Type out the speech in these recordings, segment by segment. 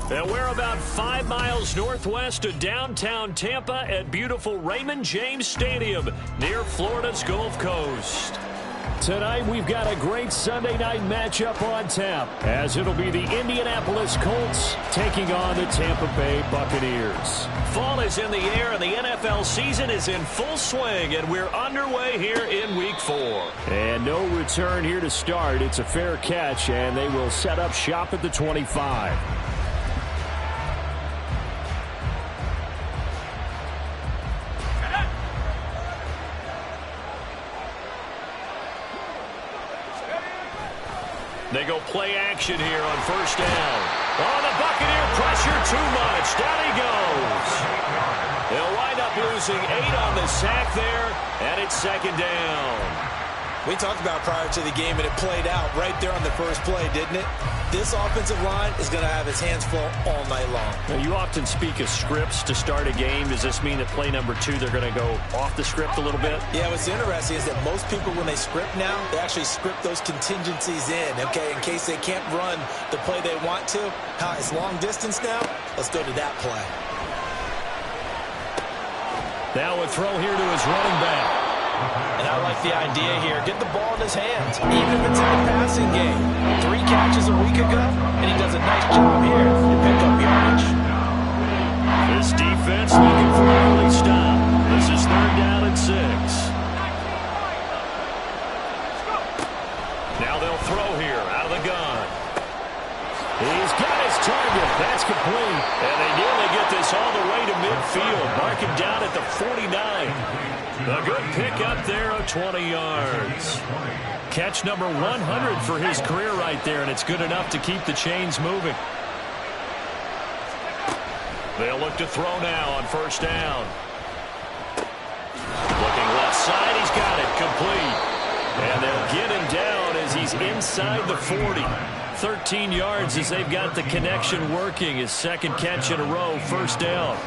And we're about 5 miles northwest of downtown Tampa at beautiful Raymond James Stadium near Florida's Gulf Coast. Tonight, we've got a great Sunday night matchup on tap, as it'll be the Indianapolis Colts taking on the Tampa Bay Buccaneers. Fall is in the air, and the NFL season is in full swing, and we're underway here in Week 4. And no return here to start. It's a fair catch, and they will set up shop at the 25. They go play action here on first down. Oh, the Buccaneer pressure too much. Down he goes. They'll wind up losing 8 on the sack there, and it's second down. We talked about prior to the game, and it played out right there on the first play, didn't it? This offensive line is going to have its hands full all night long. Now, you often speak of scripts to start a game. Does this mean that play number 2, they're going to go off the script a little bit? Yeah, what's interesting is that most people, when they script now, they actually script those contingencies in, okay, in case they can't run the play they want to. It's long distance now. Let's go to that play. Now a throw here to his running back. And I like the idea here. Get the ball in his hands, even if it's in a passing game. 3 catches a week ago, and he does a nice job here to pick up yardage. This defense looking for an early stop. This is 3rd down and 6. Now they'll throw here out of the gun. He's got his target. That's complete. And they nearly get this all the way to midfield. Mark him down at the 49. A good pickup there of 20 yards. Catch number 100 for his career right there, and it's good enough to keep the chains moving. They'll look to throw now on first down. Looking left side, he's got it complete. And they'll get him down as he's inside the 40. 13 yards as they've got the connection working. His second catch in a row, first down.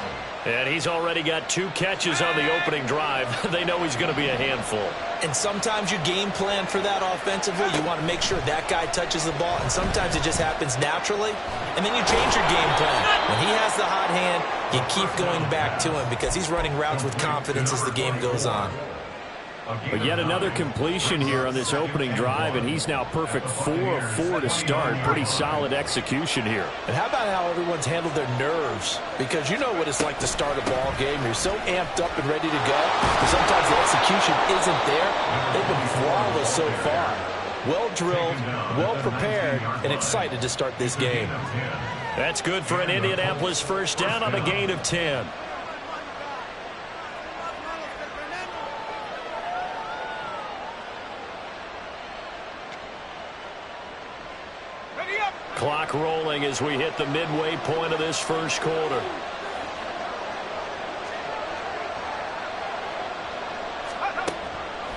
And he's already got 2 catches on the opening drive. They know he's going to be a handful. And sometimes you game plan for that offensively. You want to make sure that guy touches the ball, and sometimes it just happens naturally. And then you change your game plan. When he has the hot hand, you keep going back to him because he's running routes with confidence as the game goes on. But yet another completion here on this opening drive, and he's now perfect 4 of 4 to start. Pretty solid execution here. And how about how everyone's handled their nerves? Because you know what it's like to start a ball game. You're so amped up and ready to go. But sometimes the execution isn't there. They've been flawless so far. Well drilled, well prepared, and excited to start this game. That's good for an Indianapolis first down on a gain of 10. Clock rolling as we hit the midway point of this first quarter.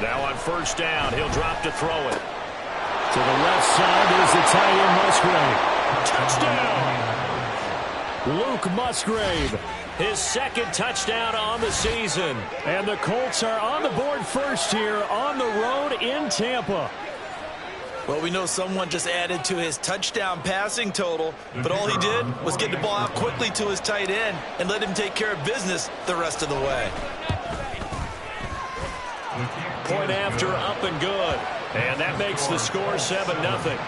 Now on first down, he'll drop to throw it. To the left side is the tight end, Musgrave. Touchdown! Luke Musgrave, his second touchdown on the season. And the Colts are on the board first here on the road in Tampa. Well, we know someone just added to his touchdown passing total, but all he did was get the ball out quickly to his tight end and let him take care of business the rest of the way. Point after, up and good. And that makes the score 7-0.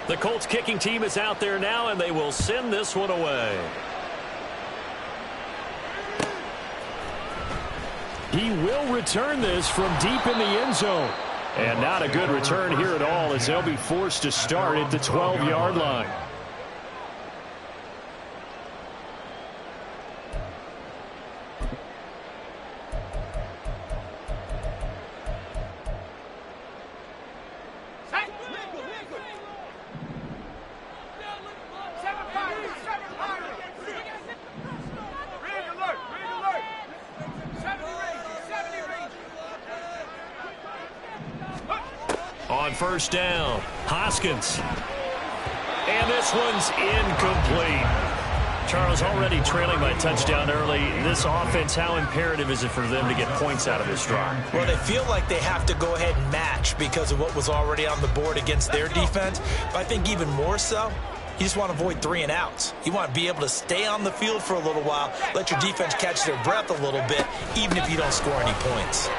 The Colts kicking team is out there now, and they will send this one away. He will return this from deep in the end zone. And not a good return here at all, as they'll be forced to start at the 12-yard line. On first down, Hoskins. And this one's incomplete. Charles, already trailing by touchdown early. This offense, how imperative is it for them to get points out of this drive? Well, they feel like they have to go ahead and match because of what was already on the board against their defense. But I think even more so, you just want to avoid 3 and outs. You want to be able to stay on the field for a little while, let your defense catch their breath a little bit, even if you don't score any points.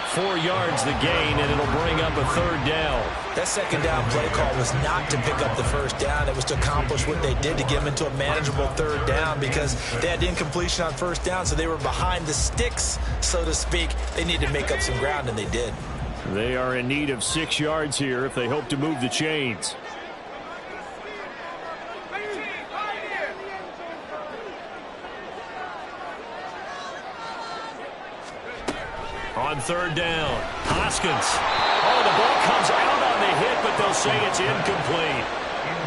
4 yards the gain, and it'll bring up a 3rd down. That 2nd down play call was not to pick up the 1st down. It was to accomplish what they did to get them into a manageable 3rd down because they had incompletion on 1st down, so they were behind the sticks, so to speak. They needed to make up some ground, and they did. They are in need of 6 yards here if they hope to move the chains. On 3rd down, Hoskins. Oh, the ball comes out on the hit, but they'll say it's incomplete.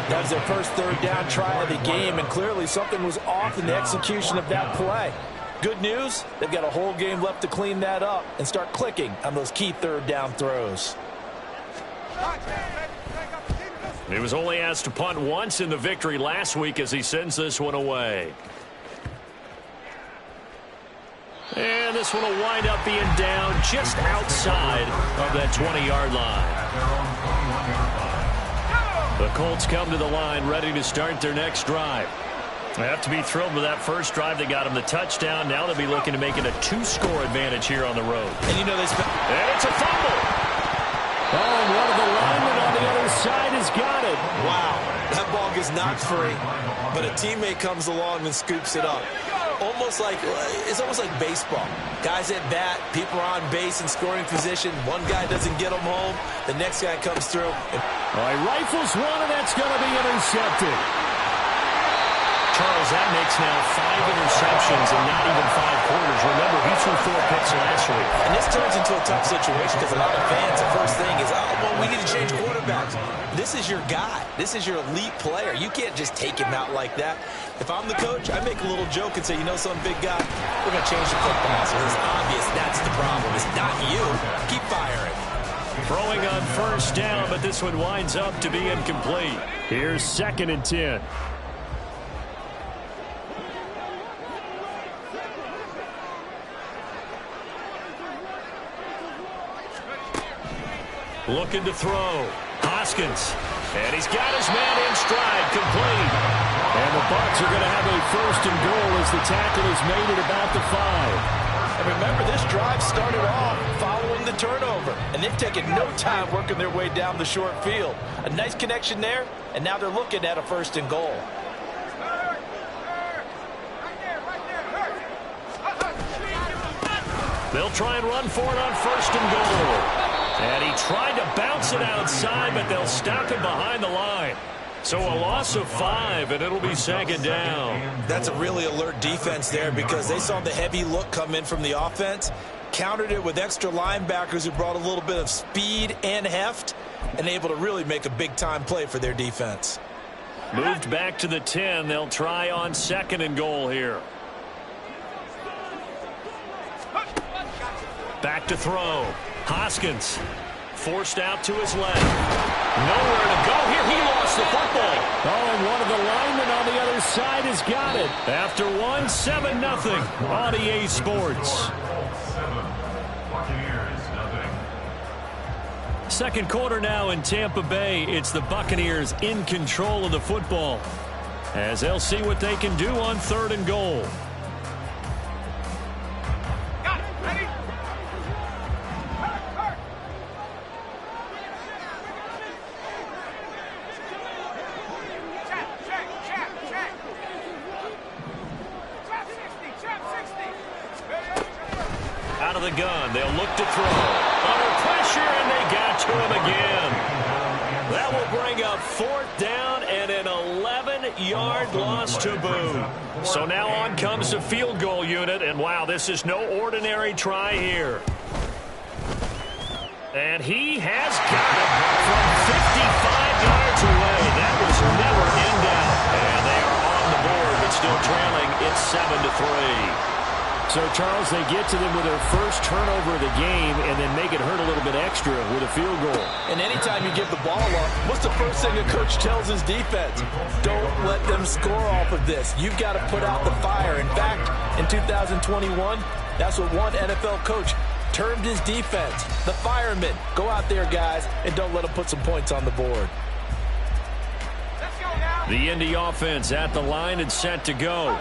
That was their first 3rd down try of the game, and clearly something was off in the execution of that play. Good news, they've got a whole game left to clean that up and start clicking on those key 3rd down throws. He was only asked to punt once in the victory last week as he sends this one away. And this one will wind up being down just outside of that 20-yard line. The Colts come to the line ready to start their next drive. They have to be thrilled with that first drive that got them the touchdown. Now they'll be looking to make it a 2-score advantage here on the road. And you know they spent... And it's a fumble. Oh, and one of the linemen on the other side has got it. Wow, that ball gets knocked free, but a teammate comes along and scoops it up. It's almost like baseball. Guys at bat, people are on base in scoring position. One guy doesn't get them home. The next guy comes through. All right, rifles one, and that's going to be intercepted. Charles, that makes now 5 interceptions in not even 5 quarters. Remember, he threw 4 picks last week. And this turns into a tough situation because a lot of fans, the first thing is, oh, well, we need to change quarterbacks. This is your guy. This is your elite player. You can't just take him out like that. If I'm the coach, I make a little joke and say, you know, some big guy, we're going to change the football. So it's obvious that's the problem. It's not you. Keep firing. Throwing on 1st down, but this one winds up to be incomplete. Here's 2nd and 10. Looking to throw. Hoskins. And he's got his man in stride, complete. And the Bucs are going to have a 1st and goal as the tackle is made at about the 5. And remember, this drive started off following the turnover. And they've taken no time working their way down the short field. A nice connection there, and now they're looking at a 1st and goal. They'll try and run for it on 1st and goal. And he tried to bounce it outside, but they'll stop him behind the line. So a loss of 5, and it'll be 2nd down. That's a really alert defense there because they saw the heavy look come in from the offense, countered it with extra linebackers who brought a little bit of speed and heft, and able to really make a big-time play for their defense. Moved back to the 10. They'll try on 2nd and goal here. Back to throw. Hoskins forced out to his left. Nowhere to go here. He lost the football. Oh, and one of the linemen on the other side has got it. After 7-0 on EA Sports. 2nd quarter now in Tampa Bay. It's the Buccaneers in control of the football as they'll see what they can do on 3rd and goal. Out of the gun, they'll look to throw. Under pressure, and they got to him again. That will bring up 4th down and an 11-yard loss to boot. So now on comes the field goal unit, and wow, this is no ordinary try here. And he has got it from 55 yards away. That was never in doubt. And they are on the board, but still trailing. It's 7-3. So, Charles, they get to them with their first turnover of the game and then make it hurt a little bit bit extra with a field goal. And anytime you give the ball up, what's the first thing a coach tells his defense? Don't let them score off of this. You've got to put out the fire. In fact, in 2021, that's what one NFL coach termed his defense. The firemen. Go out there, guys, and don't let them put some points on the board. The Indy offense at the line and set to go.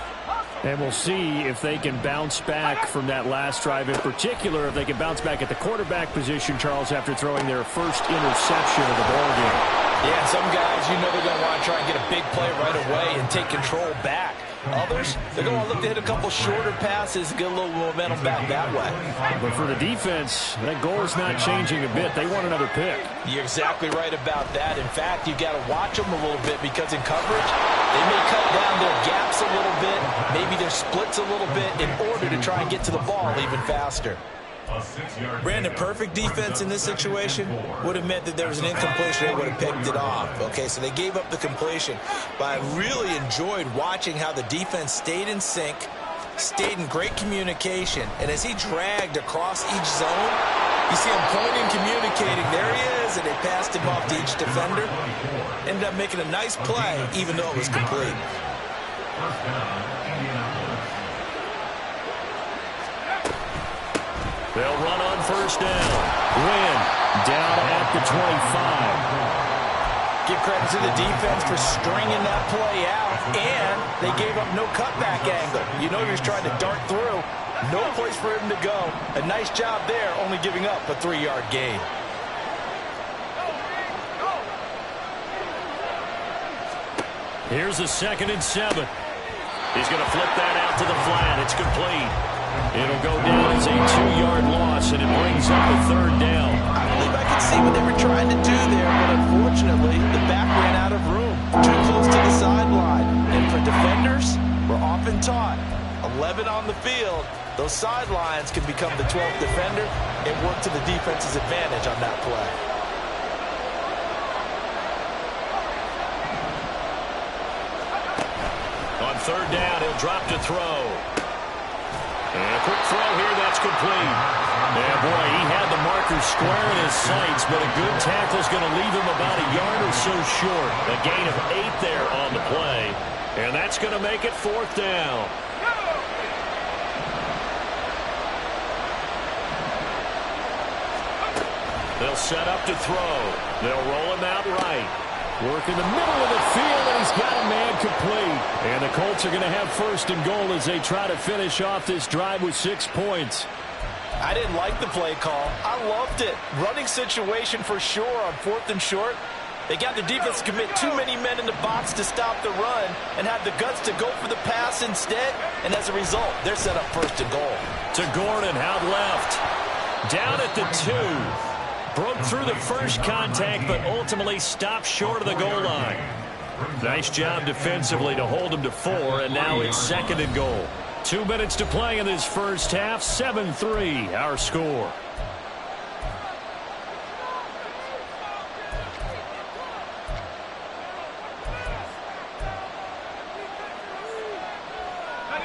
And we'll see if they can bounce back from that last drive. In particular, if they can bounce back at the quarterback position, Charles, after throwing their first interception of the ballgame. Yeah, some guys, you know they're going to want to try and get a big play right away and take control back. Others, they're going to look to hit a couple shorter passes, get a little momentum back that way. But for the defense, that goal is not changing a bit. They want another pick. You're exactly right about that. In fact, you've got to watch them a little bit because in coverage, they may cut down their gaps a little bit, maybe their splits a little bit in order to try and get to the ball even faster. Brandon, perfect defense in this situation would have meant that there was an incompletion. They would have picked it off. Okay, so they gave up the completion. But I really enjoyed watching how the defense stayed in sync, stayed in great communication. And as he dragged across each zone, you see him pointing, communicating. There he is, and they passed him off to each defender. Ended up making a nice play, even though it was complete. They'll run on first down. Win down at the 25. Give credit to the defense for stringing that play out, and they gave up no cutback angle. You know he was trying to dart through. No place for him to go. A nice job there, only giving up a 3-yard gain. Here's a 2nd and 7. He's going to flip that out to the flat. It's complete. It'll go down as a 2-yard loss, and it brings up a 3rd down. I believe I could see what they were trying to do there, but unfortunately, the back ran out of room. Too close to the sideline. And for defenders, we're often taught, 11 on the field, those sidelines can become the 12th defender and work to the defense's advantage on that play. On 3rd down, he'll drop to throw. And a quick throw here, that's complete. Yeah, boy, he had the marker square in his sights, but a good tackle is going to leave him about a yard or so short. A gain of 8 there on the play, and that's going to make it 4th down. They'll set up to throw. They'll roll him out right. Work in the middle of the field, and he's got a man complete. And the Colts are going to have 1st and goal as they try to finish off this drive with 6 points. I didn't like the play call. I loved it. Running situation for sure on 4th and short. They got the defense to commit too many men in the box to stop the run and have the guts to go for the pass instead. And as a result, they're set up 1st and goal. To Gordon, out left. Down at the 2. Broke through the first contact, but ultimately stopped short of the goal line. Nice job defensively to hold him to 4, and now it's 2nd and goal. 2 minutes to play in this first half. 7-3, our score.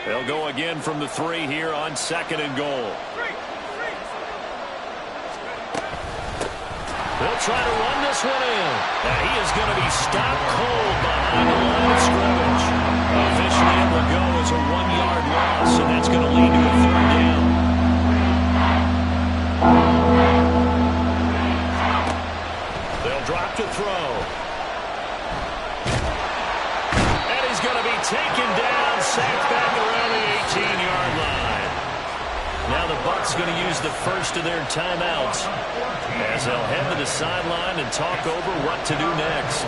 They'll go again from the 3 here on 2nd and goal. They'll try to run this one in. And he is going to be stopped cold behind the line of scrimmage. Officially, it will go as a 1-yard loss, and that's going to lead to a 3rd down. They'll drop to throw. And he's going to be taken down, sacked back around the 18-yard line. Now the Bucs going to use the first of their timeouts as they'll head to the sideline and talk over what to do next.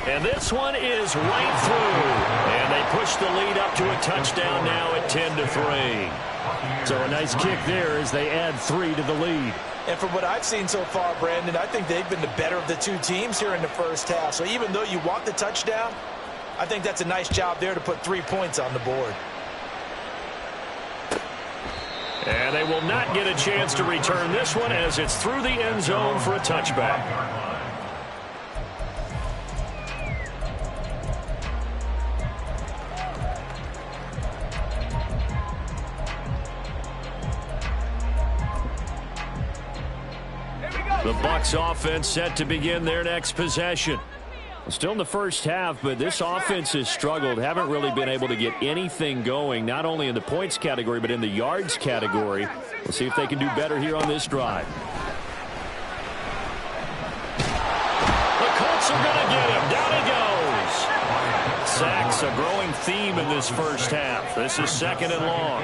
And this one is right through. And they push the lead up to a touchdown now at 10-3. So a nice kick there as they add 3 to the lead. And from what I've seen so far, Brandon, I think they've been the better of the 2 teams here in the first half. So even though you want the touchdown, I think that's a nice job there to put 3 points on the board. And they will not get a chance to return this one as it's through the end zone for a touchback. The Bucs offense set to begin their next possession. Still in the first half, but this offense has struggled. Haven't really been able to get anything going, not only in the points category, but in the yards category. We'll see if they can do better here on this drive. The Colts are going to get him. Down he goes. Sacks, a growing theme in this first half. This is second and long.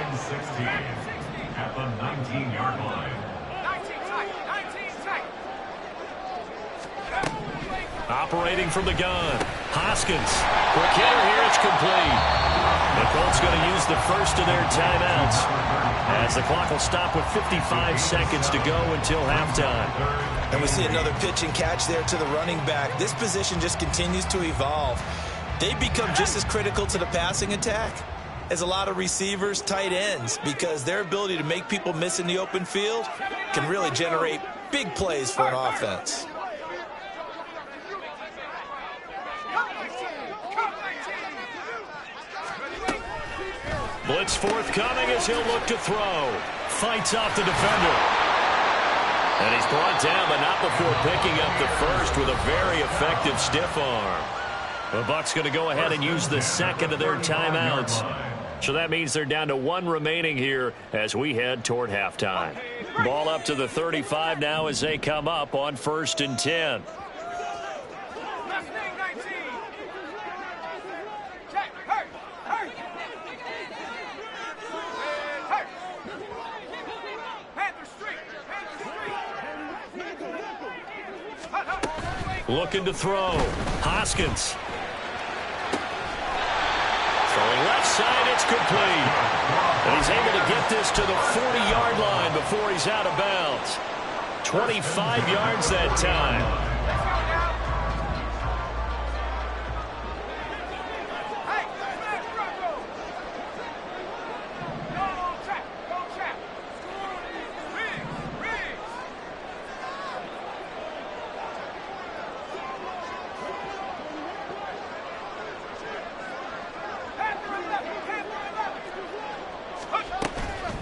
At the 19-yard line. Operating from the gun. Hoskins. Quick hitter here. It's complete. The Colts going to use the first of their timeouts as the clock will stop with 55 seconds to go until halftime. And we see another pitch and catch there to the running back. This position just continues to evolve. They become just as critical to the passing attack as a lot of receivers, tight ends, because their ability to make people miss in the open field can really generate big plays for an offense. Blitz forthcoming as he'll look to throw. Fights off the defender. And he's brought down, but not before picking up the first with a very effective stiff arm. The Bucs going to go ahead and use the second of their timeouts. So that means they're down to one remaining here as we head toward halftime. Ball up to the 35 now as they come up on 1st and 10. Looking to throw. Hoskins. Throwing left side, it's complete. And he's able to get this to the 40-yard line before he's out of bounds. 25 yards that time.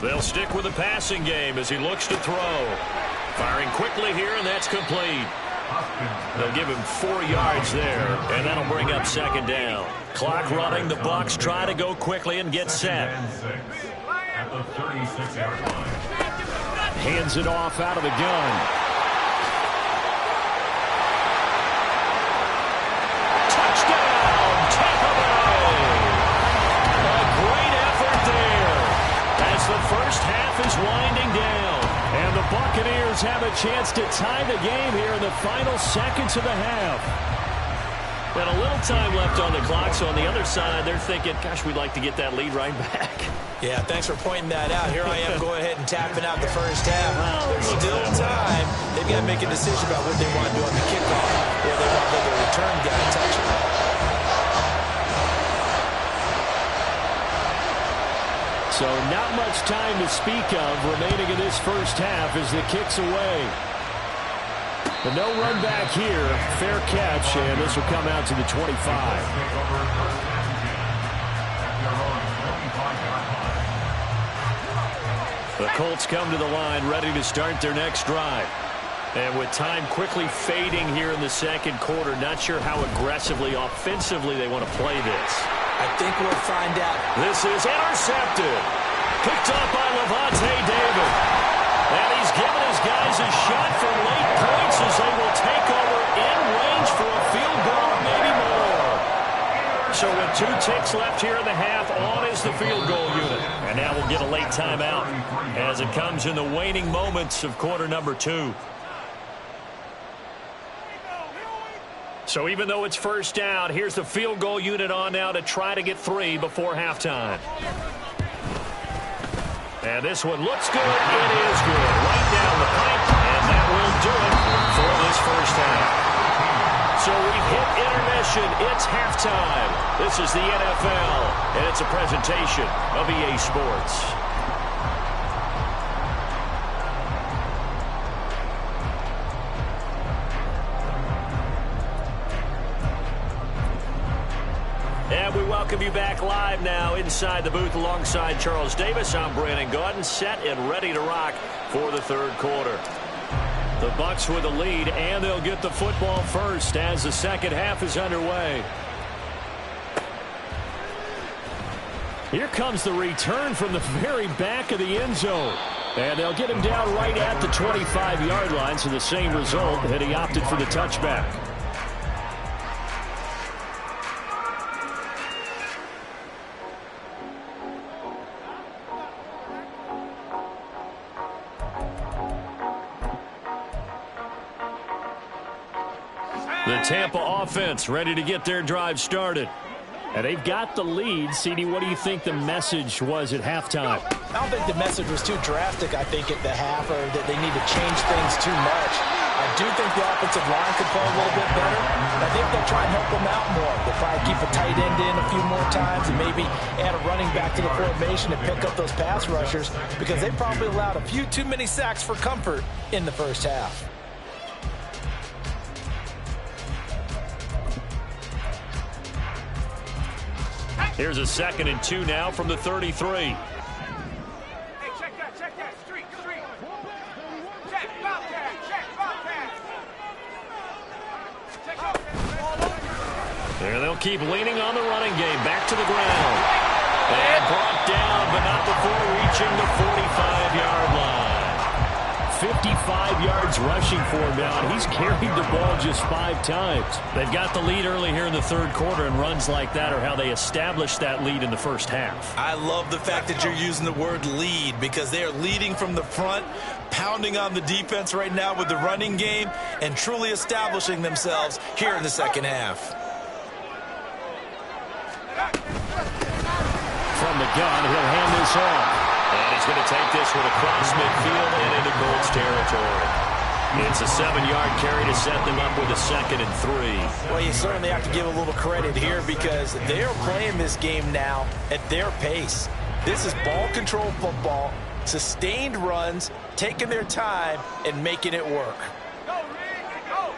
They'll stick with the passing game as he looks to throw. Firing quickly here, and that's complete. They'll give him 4 yards there, and that'll bring up second down. Clock running. The Bucs try to go quickly and get set. At the 36-yard line. Hands it off out of the gun. Touchdown, Tampa Bay! A great effort there as the first half is winding down. And the Buccaneers have a chance to tie the game here in the final seconds of the half. Got a little time left on the clock, so on the other side, they're thinking, gosh, we'd like to get that lead right back. Yeah, thanks for pointing that out. Here I am going ahead and tapping out the first half. There's still time. They've got to make a decision about what they want to do on the kickoff, or they want to let the return guy touch it. So not much time to speak of remaining in this first half as the kick's away. But no run back here. Fair catch, and this will come out to the 25. The Colts come to the line ready to start their next drive. And with time quickly fading here in the second quarter, not sure how aggressively, offensively they want to play this. I think we'll find out. This is intercepted. Picked up by Levante David. And he's given his guys a shot for late points as they will take over in range for a field goal or maybe more. So with 2 ticks left here in the half, on is the field goal unit. And now we'll get a late timeout as it comes in the waning moments of quarter number 2. So even though it's first down, here's the field goal unit on now to try to get 3 before halftime. And this one looks good. It is good. Right down the pipe, and that will do it for this first half. So we've hit intermission. It's halftime. This is the NFL, and it's a presentation of EA Sports. And we welcome you back live now inside the booth alongside Charles Davis. I'm Brandon Gaudin, set and ready to rock for the third quarter. The Bucks with the lead, and they'll get the football first as the second half is underway. Here comes the return from the very back of the end zone. And they'll get him down right at the 25-yard line, so the same result, and he opted for the touchback. The Tampa offense ready to get their drive started. And they've got the lead. CD, what do you think the message was at halftime? I don't think the message was too drastic, I think, at the half, or that they need to change things too much. I do think the offensive line could play a little bit better. I think they'll try and help them out more. They'll probably keep a tight end in a few more times and maybe add a running back to the formation and pick up those pass rushers, because they probably allowed a few too many sacks for comfort in the first half. Here's a 2nd and 2 now from the 33. Hey, check that, street. Check, Bobcat, check, Bobcat. Check out. There they'll keep leaning on the running game. Back to the ground. And brought down, but not before reaching the 45-yard line. 55 yards rushing for him now, and he's carried the ball just 5 times. They've got the lead early here in the third quarter, and runs like that are how they established that lead in the first half. I love the fact that you're using the word lead, because they are leading from the front, pounding on the defense right now with the running game, and truly establishing themselves here in the second half. From the gun, he'll hand this off. And he's going to take this one across midfield and into Colts territory. It's a 7-yard carry to set them up with a 2nd and 3. Well, you certainly have to give a little credit here, because they are playing this game now at their pace. This is ball control football, sustained runs, taking their time and making it work. Go, Rick, go.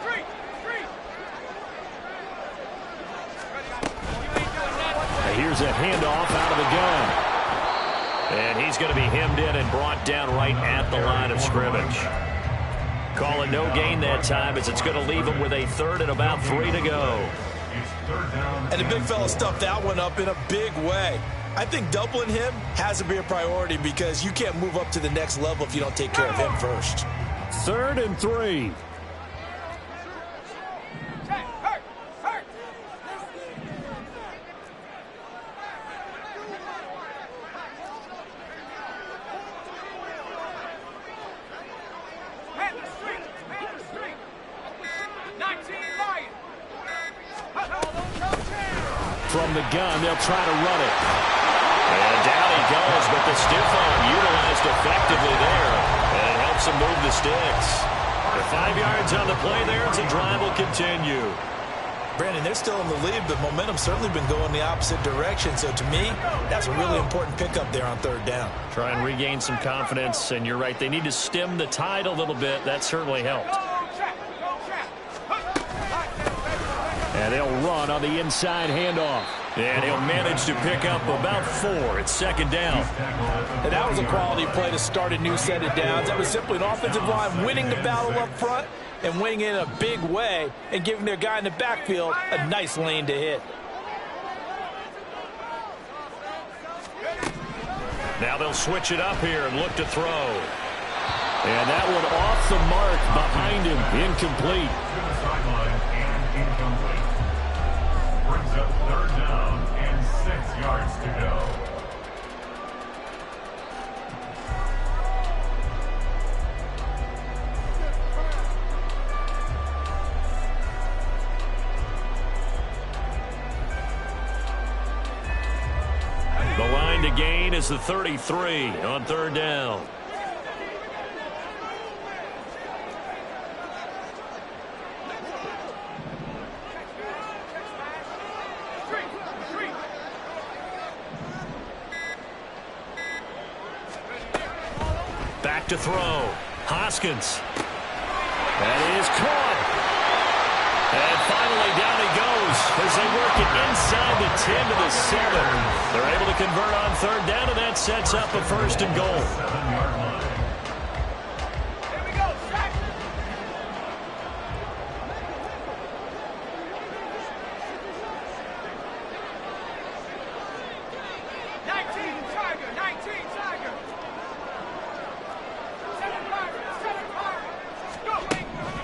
Street. Here's a handoff out of the gun. And he's going to be hemmed in and brought down right at the line of scrimmage. Call it no gain that time, as it's going to leave him with a 3rd and about 3 to go. And the big fella stuffed that one up in a big way. I think doubling him has to be a priority, because you can't move up to the next level if you don't take care of him first. 3rd and 3. Hurt. Man the street. 19 Lion. From the gun, they'll try to run it. And down he goes, but the stiff arm utilized effectively there. And it helps him move the sticks. The 5 yards on the play there, as the drive will continue. Brandon, they're still in the lead, but momentum's certainly been going the opposite direction. So to me, that's a really important pickup there on 3rd down. Try and regain some confidence, and you're right, they need to stem the tide a little bit. That certainly helped. And they'll run on the inside handoff. And he'll manage to pick up about 4. It's 2nd down. And that was a quality play to start a new set of downs. That was simply an offensive line winning the battle up front and winning in a big way and giving their guy in the backfield a nice lane to hit. Now they'll switch it up here and look to throw. And that one off the mark behind him. Incomplete. To the sideline and incomplete. Brings up 3rd down and 6 yards to go. The line to gain is the 33 on 3rd down. Back to throw. Hoskins. That is caught. And finally down he goes as they work it inside the 10 to the 7. They're able to convert on third down, and that sets up a first and goal. 7-yard line. Here we go. Sack. 19 Tiger. 19 Tiger. 7 Tiger. 7 Tiger. Go.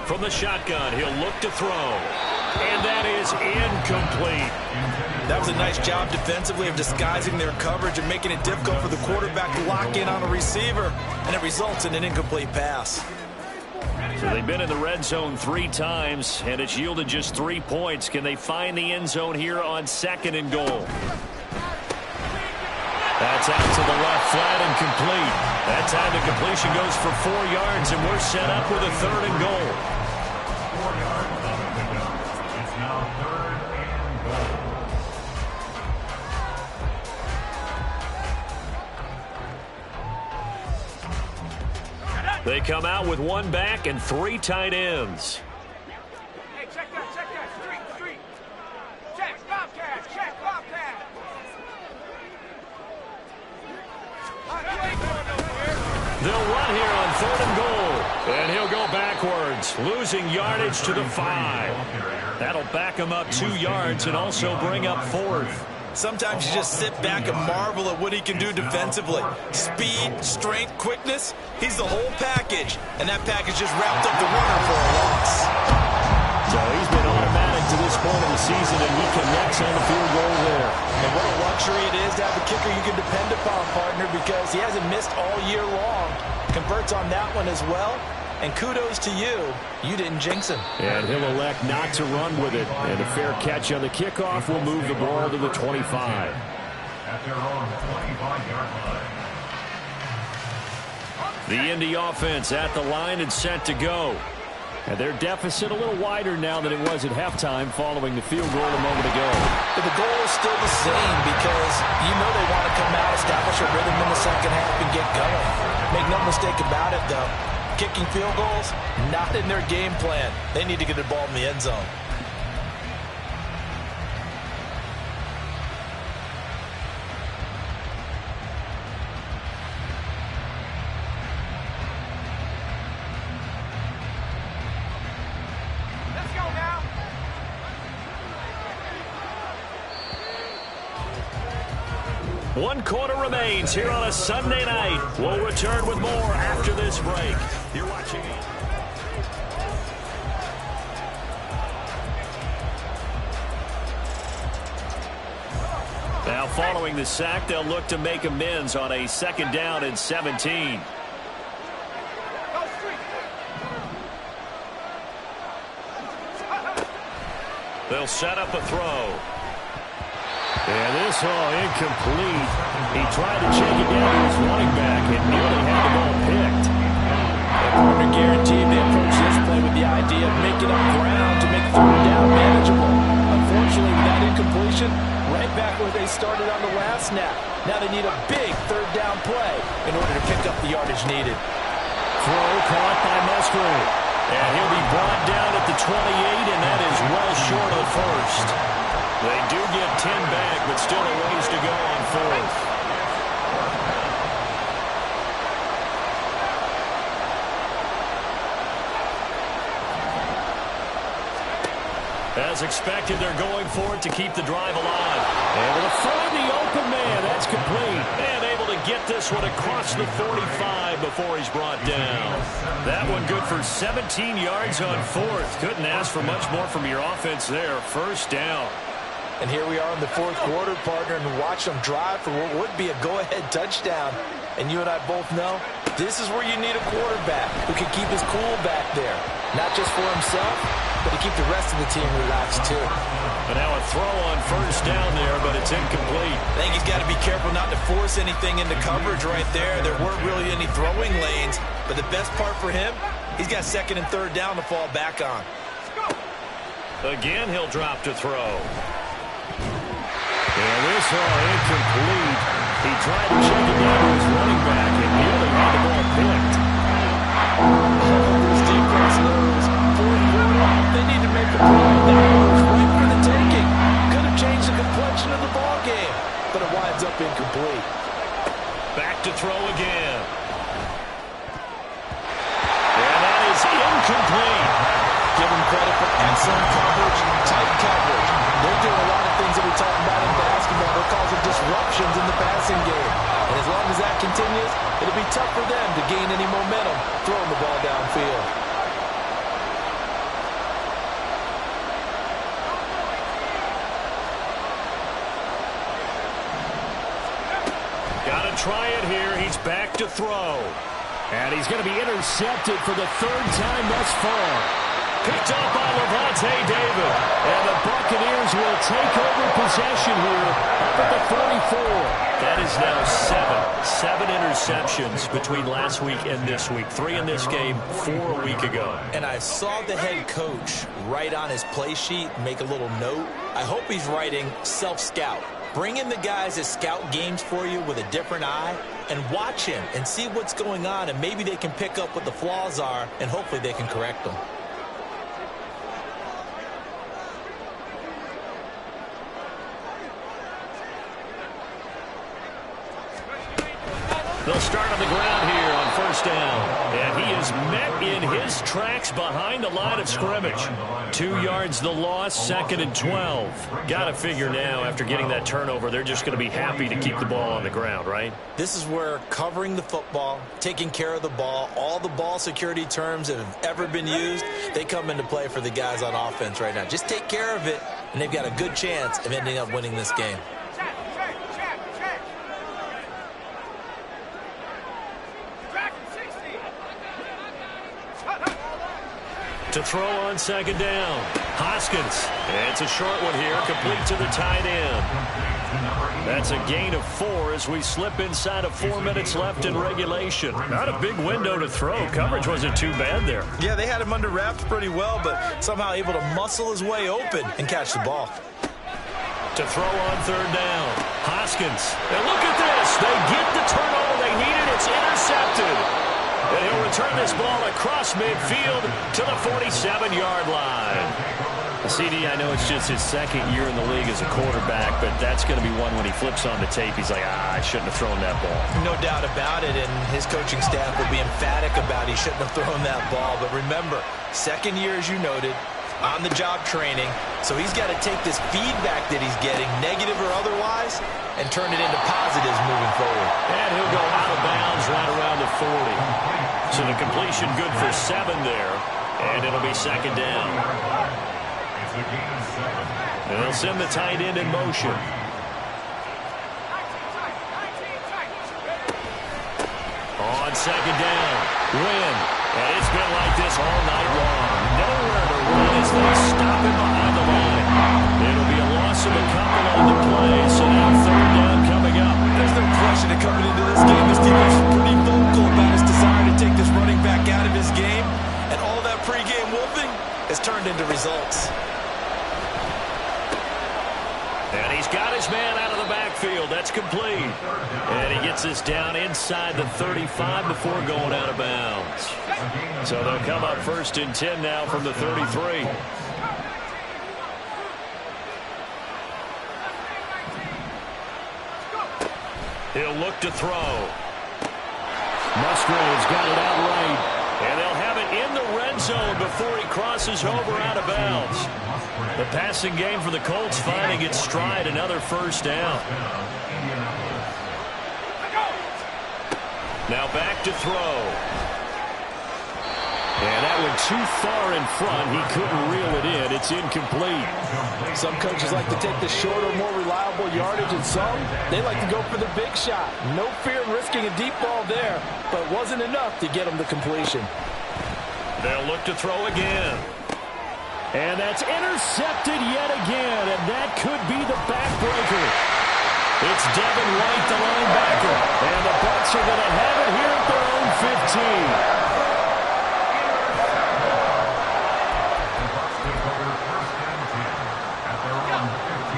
From the shotgun, he'll look to throw. And that is incomplete. That was a nice job defensively of disguising their coverage and making it difficult for the quarterback to lock in on a receiver, and it results in an incomplete pass. So they've been in the red zone 3 times, and it's yielded just 3 points. Can they find the end zone here on second and goal? That's out to the left, flat and complete. That time the completion goes for 4 yards, and we're set up with a third and goal. 4 yards on the pickup. It's now 3rd and goal. They come out with 1 back and 3 tight ends. Hey, check that. Street. Check, Bobcat. Check, Bobcat. You ain't going nowhere. They'll run here on third and goal. And he'll go backwards, losing yardage to the 5. That'll back him up 2 yards and also bring up 4th. Sometimes you just sit back and marvel at what he can do defensively. Speed, strength, quickness, he's the whole package. And that package just wrapped up the runner for a loss. So he's been automatic to this point of the season, and he connects on the field goal there. And what a luxury it is to have a kicker you can depend upon, partner, because he hasn't missed all year long. Converts on that one as well. And kudos to you. You didn't jinx him. And he'll elect not to run with it. And a fair catch on the kickoff will move the ball to the 25. At their own 25-yard line. The Indy offense at the line and set to go. And their deficit a little wider now than it was at halftime following the field goal a moment ago. But the goal is still the same because you know they want to come out, establish a rhythm in the second half, and get going. Make no mistake about it, though. Kicking field goals, not in their game plan. They need to get the ball in the end zone. Let's go now. One quarter remains here on a Sunday night. We'll return with more after this break. You're watching it. Now following the sack, they'll look to make amends on a 2nd down and 17. Go street. They'll set up a throw. And this incomplete. He tried to check it down to his running back and nearly had the ball picked. And partner guaranteed they approach this play with the idea of making up ground to make 3rd down manageable. Unfortunately, with that incompletion, right back where they started on the last snap. Now they need a big 3rd down play in order to pick up the yardage needed. Throw caught by Musgrave. And he'll be brought down at the 28, and that is well short of the first. They do get 10 back, but still a ways to go on 4th. As expected, they're going for it to keep the drive alive. Able to find the open man. That's complete. And able to get this one across the 45 before he's brought down. That one good for 17 yards on 4th. Couldn't ask for much more from your offense there. 1st down. And here we are in the 4th quarter, partner, and watch them drive for what would be a go-ahead touchdown. And you and I both know this is where you need a quarterback who can keep his cool back there. Not just for himself, but to keep the rest of the team relaxed, too. And now a throw on 1st down there, but it's incomplete. I think he's got to be careful not to force anything into coverage right there. There weren't really any throwing lanes. But the best part for him, he's got 2nd and 3rd down to fall back on. Again, he'll drop to throw. And this incomplete. He tried to check it down to his running back and nearly had the ball picked. This defense knows 4th quarter, they need to make a play. That was right for the taking. Could have changed the complexion of the but it winds up incomplete. Back to throw again. And that is incomplete. Give them credit for excellent coverage, tight coverage. They're doing a lot of things that we talk about in basketball. They're causing disruptions in the passing game. And as long as that continues, it'll be tough for them to gain any momentum throwing the ball downfield. Got to try it here. He's back to throw. And he's going to be intercepted for the third time thus far. Picked up by Levante David. And the Buccaneers will take over possession here up at the 44. That is now seven interceptions between last week and this week. 3 in this game, 4 a week ago. And I saw the head coach write on his play sheet, make a little note. I hope he's writing self-scout. Bring in the guys that scout games for you with a different eye and watch him and see what's going on, and maybe they can pick up what the flaws are, and hopefully they can correct them. They'll start on the ground here on first down. And he is met in his tracks behind the line of scrimmage. 2 yards the loss, 2nd and 12. Got to figure now, after getting that turnover, they're just going to be happy to keep the ball on the ground, right? This is where covering the football, taking care of the ball, all the ball security terms that have ever been used, they come into play for the guys on offense right now. Just take care of it, and they've got a good chance of ending up winning this game. To throw on 2nd down. Hoskins. And it's a short one here, complete to the tight end. That's a gain of 4 as we slip inside of 4 minutes left in regulation. Not a big window to throw. Coverage wasn't too bad there. Yeah, they had him under wraps pretty well, but somehow able to muscle his way open and catch the ball. To throw on 3rd down. Hoskins. And look at this. They get the turnover they needed. It's intercepted. And he'll return this ball across midfield to the 47-yard line. CD, I know it's just his 2nd year in the league as a quarterback, but that's going to be one when he flips on the tape. He's like, I shouldn't have thrown that ball. No doubt about it, and his coaching staff will be emphatic about he shouldn't have thrown that ball. But remember, 2nd year, as you noted, on-the-job training. So he's got to take this feedback that he's getting, negative or otherwise, and turn it into positives moving forward. And he'll go out of bounds right around the 40. So the completion good for 7 there, and it'll be 2nd down. And they'll send the tight end in motion. On 2nd down, Wynn. And it's been like this all night long. Nowhere to run as they stop him behind the line. It'll be a loss of a couple on the play, so now 3rd down coming up. There's no question that coming into this game, this defense is pretty vocal about his desire to take this running back out of his game, and all that pregame wolfing has turned into results. And he's got his man out of the backfield. That's complete. And he gets this down inside the 35 before going out of bounds. So they'll come up 1st and 10 now from the 33. He'll look to throw. Musgrave's got it outright. And they'll have it in the red zone before he crosses over out of bounds. The passing game for the Colts finding its stride, another 1st down. Now back to throw. And that went too far in front. He couldn't reel it in. It's incomplete. Some coaches like to take the shorter, more reliable yardage, and some, they like to go for the big shot. No fear in risking a deep ball there, but it wasn't enough to get them to completion. They'll look to throw again. And that's intercepted yet again, and that could be the backbreaker. It's Devin White, the linebacker, and the Bucs are going to have it here at their own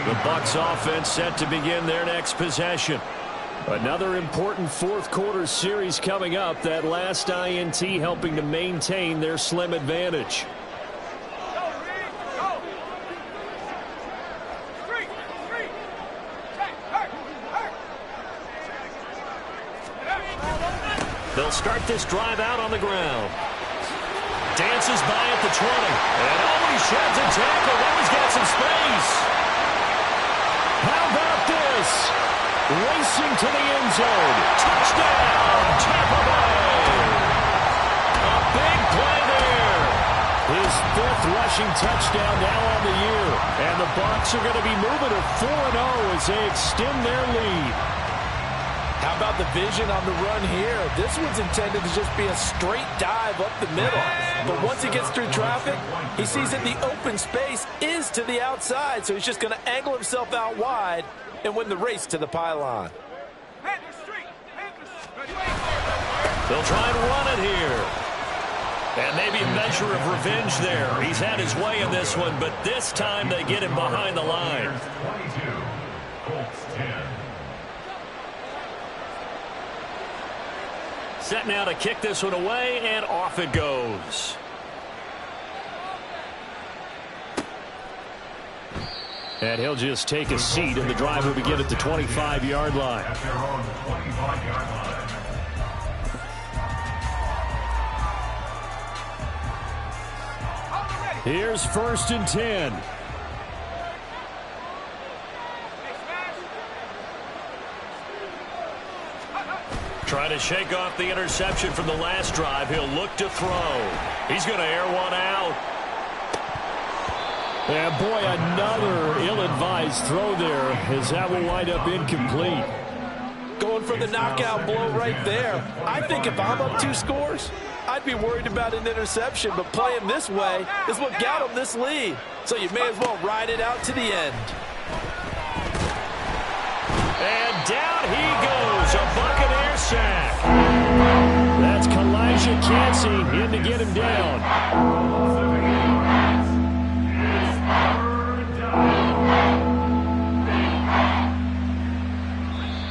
15. The Bucs offense set to begin their next possession. Another important 4th quarter series coming up. That last INT helping to maintain their slim advantage. They'll start this drive out on the ground. Dances by at the 20. And he sheds a tackle. Now he's got some space. How about this? Racing to the end zone. Touchdown, Tampa Bay. A big play there. His 5th rushing touchdown now on the year. And the Bucs are going to be moving to 4-0 as they extend their lead. How about the vision on the run here? This one's intended to just be a straight dive up the middle. But once he gets through traffic, he sees that the open space is to the outside. So he's just going to angle himself out wide and win the race to the pylon. They'll try and run it here. And maybe a measure of revenge there. He's had his way in this one, but this time they get him behind the line. 22, Colts 10. Set now to kick this one away, and off it goes. And he'll just take a seat, and the drive will begin at the 25-yard line. At their own 25-yard line. Here's 1st and 10. Trying to shake off the interception from the last drive. He'll look to throw. He's going to air one out. And boy, another ill-advised throw there, as that will wind up incomplete. Going for the knockout blow right there. I think if I'm up 2 scores, I'd be worried about an interception, but playing this way is what got him this lead. So you may as well ride it out to the end. And down he goes, a Buccaneer sack. That's Kalijah Cansey in to get him down.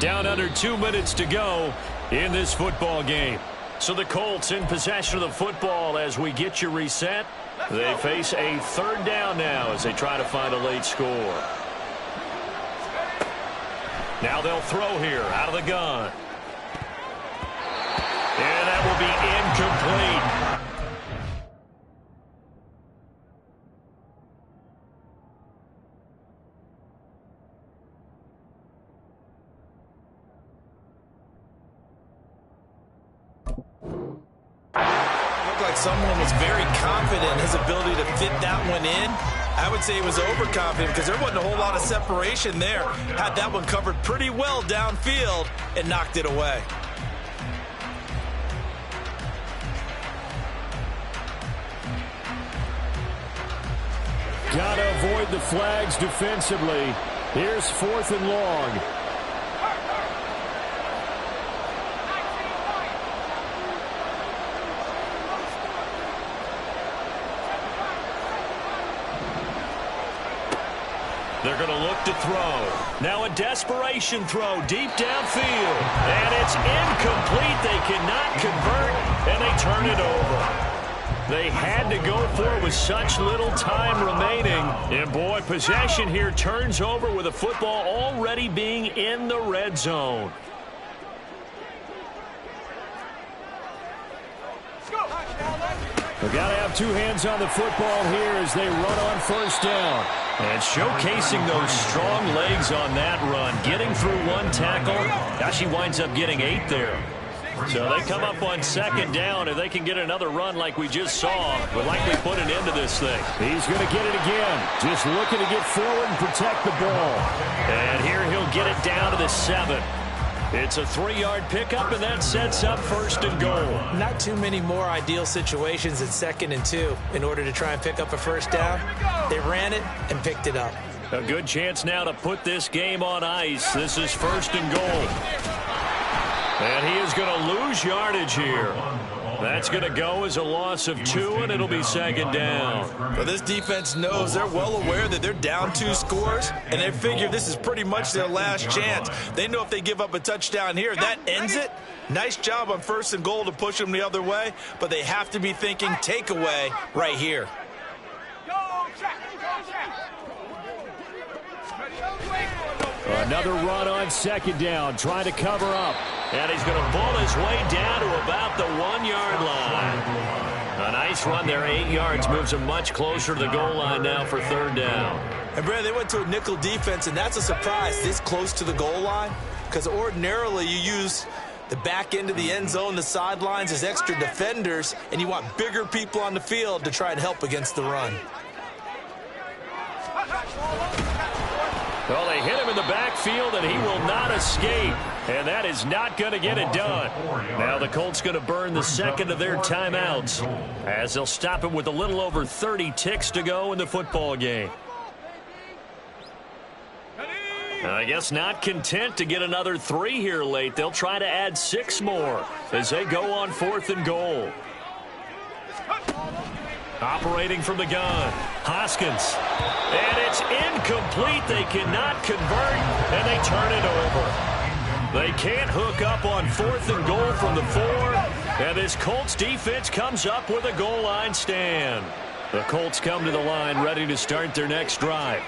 Down under 2 minutes to go in this football game. So the Colts in possession of the football as we get you reset. They face a 3rd down now as they try to find a late score. Now they'll throw here out of the gun. And that will be incomplete. Looked like someone was very confident in his ability to fit that one in. I would say he was overconfident because there wasn't a whole lot of separation there. Had that one covered pretty well downfield and knocked it away. Got to avoid the flags defensively. Here's 4th and long. They're going to look to throw. Now a desperation throw deep downfield. And it's incomplete. They cannot convert, and they turn it over. They had to go for it with such little time remaining. And, boy, possession here turns over with the football already being in the red zone. They've got to have 2 hands on the football here as they run on 1st down. And showcasing those strong legs on that run, getting through 1 tackle. Gosh, he winds up getting 8 there. So they come up on 2nd down, and they can get another run like we just saw. We'll likely put an end to this thing. He's going to get it again. Just looking to get forward and protect the ball. And here he'll get it down to the 7. It's a 3-yard pickup, and that sets up 1st and goal. Not too many more ideal situations at 2nd and 2 in order to try and pick up a 1st down. They ran it and picked it up. A good chance now to put this game on ice. This is 1st and goal. And he is going to lose yardage here. That's going to go as a loss of 2, and it'll be 2nd down. Well, this defense knows they're well aware that they're down 2 scores, and they figure this is pretty much their last chance. They know if they give up a touchdown here, that ends it. Nice job on 1st and goal to push them the other way, but they have to be thinking takeaway right here. Another run on 2nd down, trying to cover up. And he's going to pull his way down to about the 1-yard line. A nice run there, 8 yards, moves him much closer to the goal line now for 3rd down. And, Brad, they went to a nickel defense, and that's a surprise this close to the goal line, because ordinarily you use the back end of the end zone, the sidelines as extra defenders, and you want bigger people on the field to try and help against the run. Well, they hit him in the backfield, and he will not escape. And that is not going to get it done. Now the Colts going to burn the second of their timeouts as they'll stop it with a little over 30 ticks to go in the football game. I guess not content to get another 3 here late. They'll try to add 6 more as they go on 4th and goal. Operating from the gun, Hoskins. And it's incomplete. They cannot convert, and they turn it over. They can't hook up on 4th and goal from the 4, and this Colts defense comes up with a goal line stand. The Colts come to the line ready to start their next drive.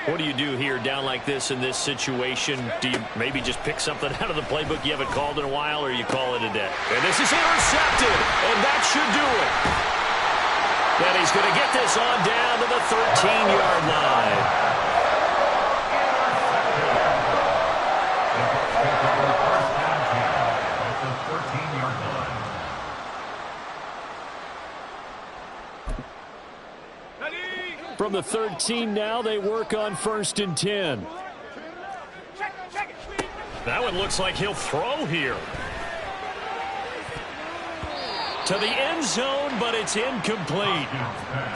What do you do here down like this in this situation? Do you maybe just pick something out of the playbook you haven't called in a while, or you call it a day? And this is intercepted, and that should do it. And he's going to get this on down to the 13-yard line. From the 13 now, they work on 1st and 10. That one looks like he'll throw here. To the end zone, but it's incomplete.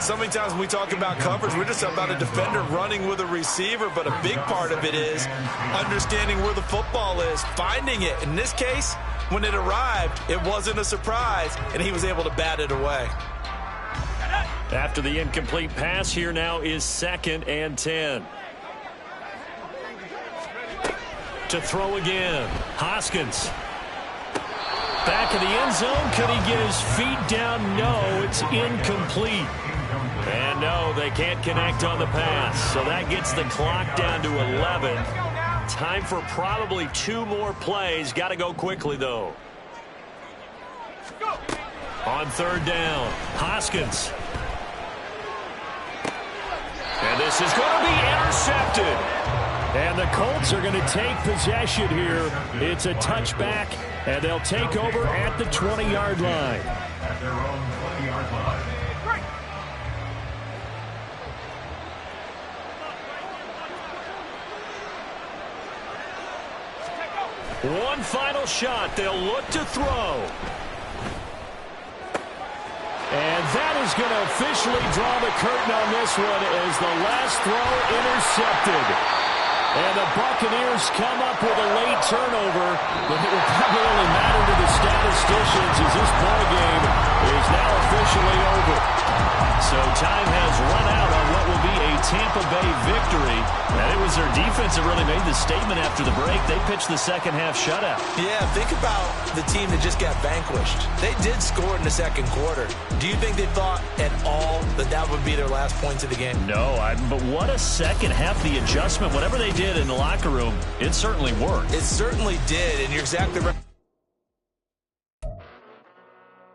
So many times when we talk about coverage, we're just about a defender running with a receiver, but a big part of it is understanding where the football is, finding it. In this case, when it arrived, it wasn't a surprise, and he was able to bat it away. After the incomplete pass, here now is 2nd and 10. To throw again, Hoskins. Back in the end zone, could he get his feet down? No, it's incomplete. And no, they can't connect on the pass. So that gets the clock down to 11. Time for probably 2 more plays. Got to go quickly, though. On 3rd down, Hoskins. And this is going to be intercepted. And the Colts are going to take possession here. It's a touchback, and they'll take over at the 20-yard line. At their own 20-yard line. One final shot. They'll look to throw. And that is going to officially draw the curtain on this one as the last throw intercepted. And the Buccaneers come up with a late turnover, but it will probably only matter to the statisticians as this ball game is now officially over. So time has run out on what will be a Tampa Bay victory. And it was their defense that really made the statement after the break. They pitched the second-half shutout. Yeah, think about the team that just got vanquished. They did score in the 2nd quarter. Do you think they thought at all that that would be their last points of the game? No, but what a second half, the adjustment, whatever they did in the locker room, it certainly worked. It certainly did, and you're exactly right.